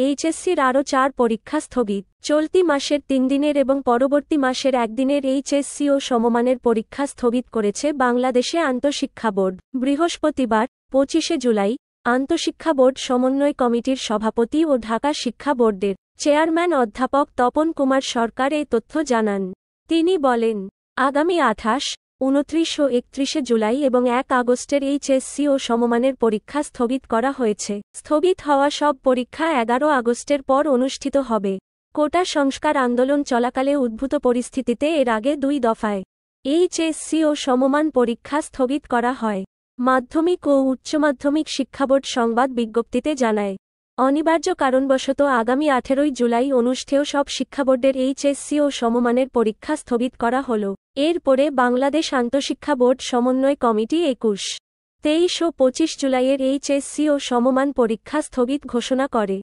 এইচএসসির আরও 4 পরীক্ষা স্থগিত। চলতি মাসের 3 দিনের এবং পরবর্তী মাসের 1 দিনের এইচএসসি ও সমমানের পরীক্ষা স্থগিত করেছে বাংলাদেশে আন্তঃশিক্ষা বোর্ড। বৃহস্পতিবার 25শে জুলাই আন্তঃশিক্ষা বোর্ড সমন্বয় কমিটির সভাপতি ও ঢাকা শিক্ষা বোর্ডের চেয়ারম্যান অধ্যাপক তপন কুমার সরকার এই তথ্য জানান। তিনি বলেন, আগামী 28, 29 ও 31শে জুলাই এবং 1 আগস্টের এইচএসসি ও সমমানের পরীক্ষা স্থগিত করা হয়েছে। স্থগিত হওয়া সব পরীক্ষা 11 আগস্টের পর অনুষ্ঠিত হবে। কোটা সংস্কার আন্দোলন চলাকালে উদ্ভূত পরিস্থিতিতে এর আগে 2 দফায় এইচএসসি ও সমমান পরীক্ষা স্থগিত করা হয়। মাধ্যমিক ও উচ্চ মাধ্যমিক শিক্ষাবোর্ড সংবাদ বিজ্ঞপ্তিতে জানায়, অনিবার্য কারণবশত আগামী 18 জুলাই অনুষ্ঠেয় সব শিক্ষাবোর্ডের এইচএসসি ও সমমানের পরীক্ষা স্থগিত করা হল। এরপরে বাংলাদেশ আন্তঃশিক্ষা বোর্ড সমন্বয় কমিটি 21, 23 ও 25 জুলাইয়ের এইচএসসি ও সমমান পরীক্ষা স্থগিত ঘোষণা করে।